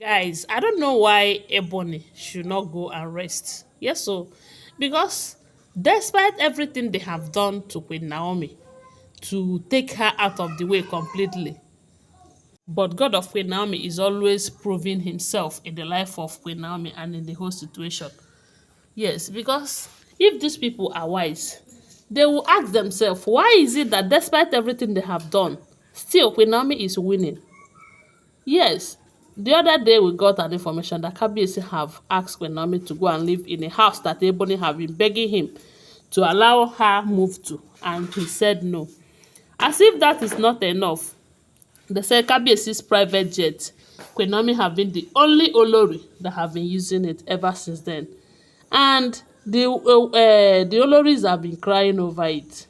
Guys, I don't know why Ebony should not go and rest. Yes, so because despite everything they have done to Queen Naomi to take her out of the way completely, but God of Queen Naomi is always proving himself in the life of Queen Naomi and in the whole situation. Yes, because if these people are wise, they will ask themselves, why is it that despite everything they have done, still Queen Naomi is winning? Yes, the other day we got an information that Kabiyesi have asked Queen Naomi to go and live in a house that Ebony have been begging him to allow her move to, and he said no. As if that is not enough, they said Kabiyesi's private jet, Queen Naomi have been the only Olori that have been using it ever since then. And the Oloris have been crying over it.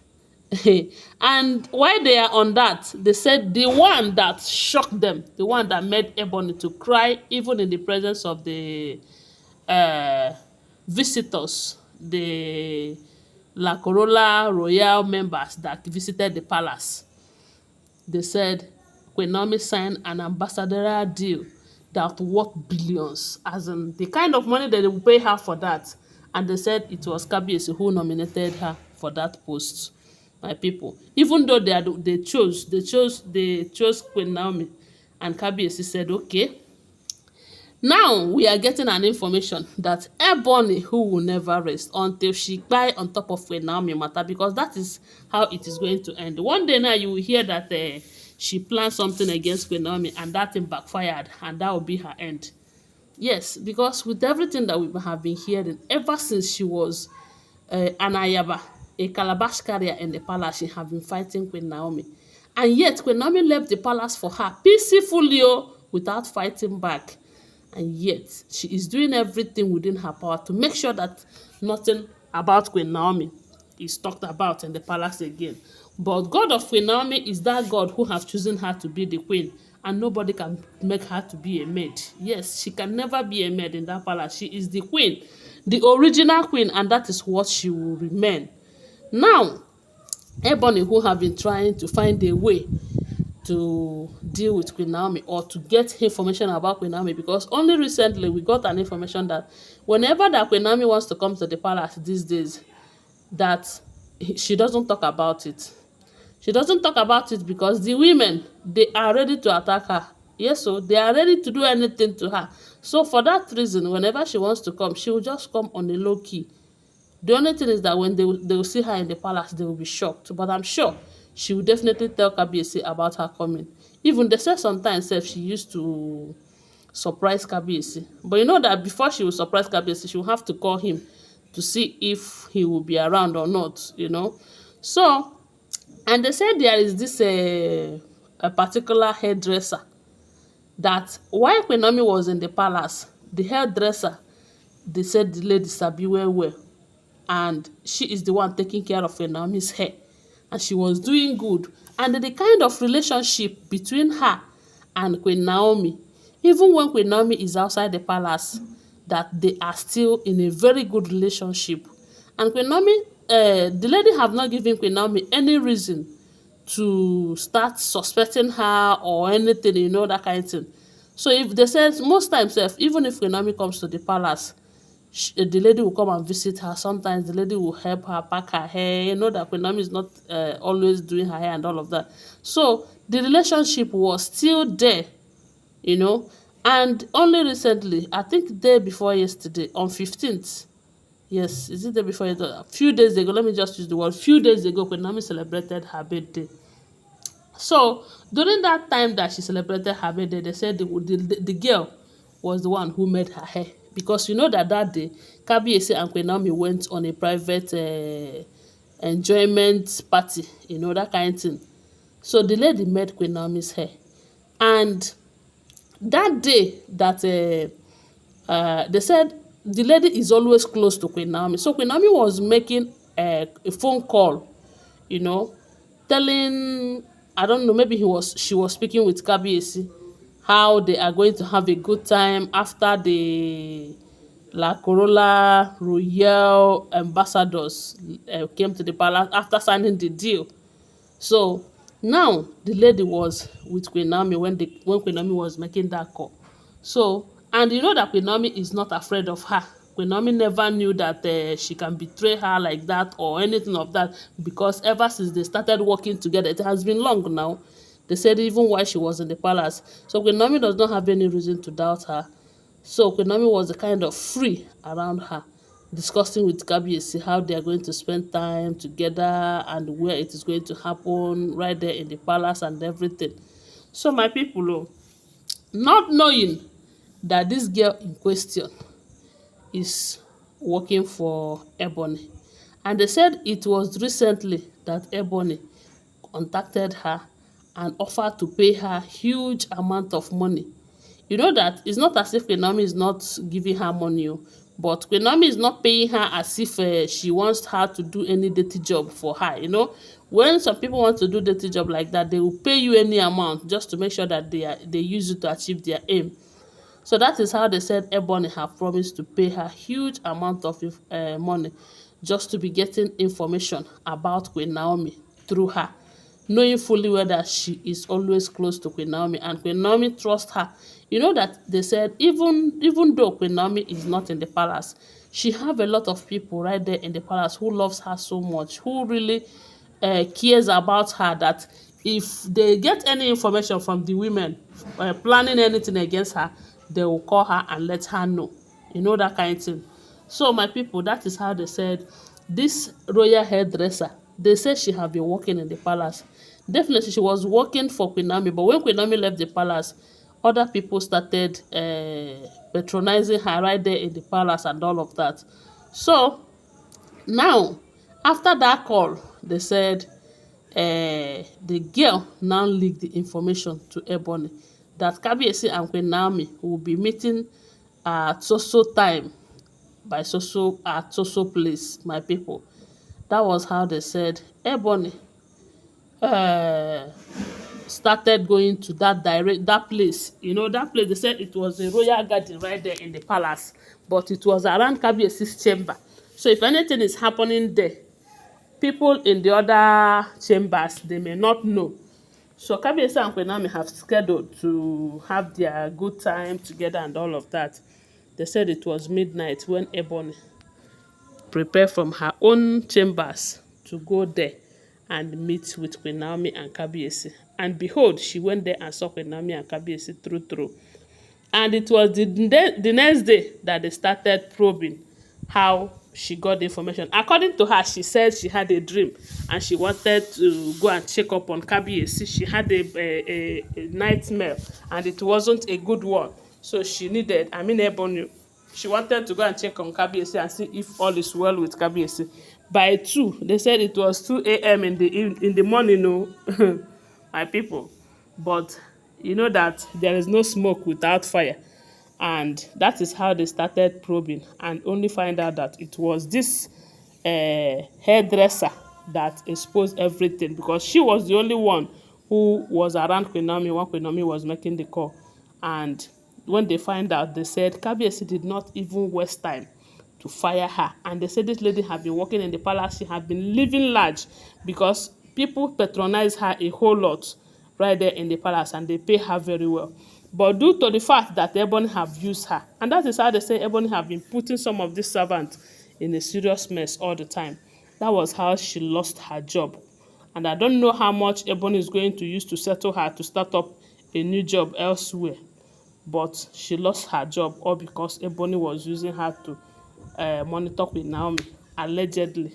And while they are on that, they said the one that shocked them, the one that made Ebony to cry even in the presence of the uh, visitors, the La Corolla Royal members that visited the palace. They said Queen Naomi signed an ambassadorial deal that worth billions, as in the kind of money that they will pay her for that. And they said it was Kabiyesi who nominated her for that post. My people, even though they chose Queen Naomi, and Kabiyesi said okay. Now we are getting an information that Ebony who will never rest until she cry on top of Queen Naomi matter, because that is how it is going to end. One day now you will hear that she planned something against Queen Naomi and that thing backfired, and that will be her end. Yes, because with everything that we have been hearing ever since she was an Ayaba, a calabash carrier in the palace, she have been fighting Queen Naomi. And yet Queen Naomi left the palace for her peacefully, without fighting back. And yet she is doing everything within her power to make sure that nothing about Queen Naomi is talked about in the palace again. But God of Queen Naomi is that God who has chosen her to be the queen, and nobody can make her to be a maid. Yes, she can never be a maid in that palace. She is the queen, the original queen, and that is what she will remain. Now, Ebony, who have been trying to find a way to deal with Queen Naomi or to get information about Queen Naomi, because only recently we got an information that whenever that Queen Naomi wants to come to the palace these days, that she doesn't talk about it. She doesn't talk about it because the women, they are ready to attack her. Yes, so they are ready to do anything to her. So for that reason, whenever she wants to come, she will just come on a low key. The only thing is that when they will see her in the palace, they will be shocked. But I'm sure she will definitely tell Kabiyesi about her coming. Even they say sometimes sef she used to surprise Kabiyesi. But you know that before she will surprise Kabiyesi, she will have to call him to see if he will be around or not. So, and they said there is this a particular hairdresser that while Queen Naomi was in the palace, the hairdresser, they said the lady sabi well well, and she is the one taking care of Naomi's hair, and she was doing good. And the kind of relationship between her and Queen Naomi, even when Queen Naomi is outside the palace, that they are still in a very good relationship. And Queen Naomi, the lady have not given Queen Naomi any reason to start suspecting her or anything, that kind of thing. So if they say most times, even if Queen Naomi comes to the palace, the lady will come and visit her. Sometimes the lady will help her pack her hair. You know that Queen Naomi is not always doing her hair and all of that. So the relationship was still there, you know. And only recently, I think day before yesterday, on 15th, yes, is it day before yesterday? A few days ago, let me just use the word, few days ago, Queen Naomi celebrated her birthday. So during that time that she celebrated her birthday, they said the girl was the one who made her hair, because you know that day Kabiyesi and Queen Naomi went on a private enjoyment party, that kind of thing. So the lady made Queen Naomi's hair, and that day that they said the lady is always close to Queen Naomi. So Queen Naomi was making a phone call, you know, telling, I don't know, maybe she was speaking with Kabiyesi, how they are going to have a good time after the La Corolla Royal ambassadors came to the palace after signing the deal. So now the lady was with Queen Naomi when Queen Naomi was making that call. So, and you know that Queen Naomi is not afraid of her. Queen Naomi never knew that she can betray her like that or anything of that, because ever since they started working together, it has been long now. They said even while she was in the palace. So Queen Naomi does not have any reason to doubt her. So Queen Naomi was kind of free around her, discussing with Kabiyesi how they are going to spend time together and where it is going to happen, right there in the palace and everything. So my people, not knowing that this girl in question is working for Ebony, and they said it was recently that Ebony contacted her and offered to pay her huge amount of money. You know that it's not as if Queen Naomi is not giving her money, but Queen Naomi is not paying her as if she wants her to do any dirty job for her. You know, when some people want to do dirty job like that, they will pay you any amount just to make sure that they use it to achieve their aim. So that is how they said Ebony have promised to pay her huge amount of money just to be getting information about Queen Naomi through her, knowing fully well that she is always close to Queen Naomi and Queen Naomi trusts her. You know that they said even though Queen Naomi is not in the palace, she have a lot of people right there in the palace who loves her so much, who really cares about her, that if they get any information from the women planning anything against her, they will call her and let her know. You know, that kind of thing. So my people, that is how they said this royal hairdresser, they said she have been working in the palace. Definitely she was working for Queen Naomi, but when Queen Naomi left the palace, other people started patronizing her right there in the palace and all of that. So now, after that call, they said the girl now leaked the information to Ebony that Kabiyesi and Queen Naomi will be meeting at so time by so at so place, my people. That was how they said Ebony uh, started going to that place. You know, that place, they said it was a royal garden right there in the palace, but it was around Kabiyesi's chamber. So if anything is happening there, people in the other chambers, they may not know. So Kabiyesi and Queen Naomi have scheduled to have their good time together and all of that. They said it was midnight when Ebony prepared from her own chambers to go there and meet with Queen Naomi and Kabiyesi. And behold, she went there and saw Queen Naomi and Kabiyesi through. And it was the next day that they started probing how she got the information. According to her, she said she had a dream and she wanted to go and check up on Kabiyesi. She had a nightmare and it wasn't a good one. So she needed, Ebony, she wanted to go and check on Kabiyesi and see if all is well with Kabiyesi. By 2, they said it was 2 a.m. in the morning, no, my people. But you know that there is no smoke without fire. And that is how they started probing and only find out that it was this hairdresser that exposed everything, because she was the only one who was around Queen Naomi when Queen Naomi was making the call. And when they find out, they said Kabiyesi did not even waste time to fire her. And they said this lady had been working in the palace. She had been living large because people patronize her a whole lot right there in the palace and they pay her very well. But due to the fact that Ebony have used her, and that is how they say Ebony have been putting some of these servants in a serious mess all the time. That was how she lost her job. And I don't know how much Ebony is going to use to settle her to start up a new job elsewhere. But she lost her job all because Ebony was using her to monitor with Naomi, allegedly.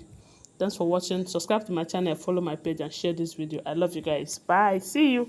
Thanks for watching. Subscribe to my channel, follow my page, and share this video. I love you guys. Bye. See you.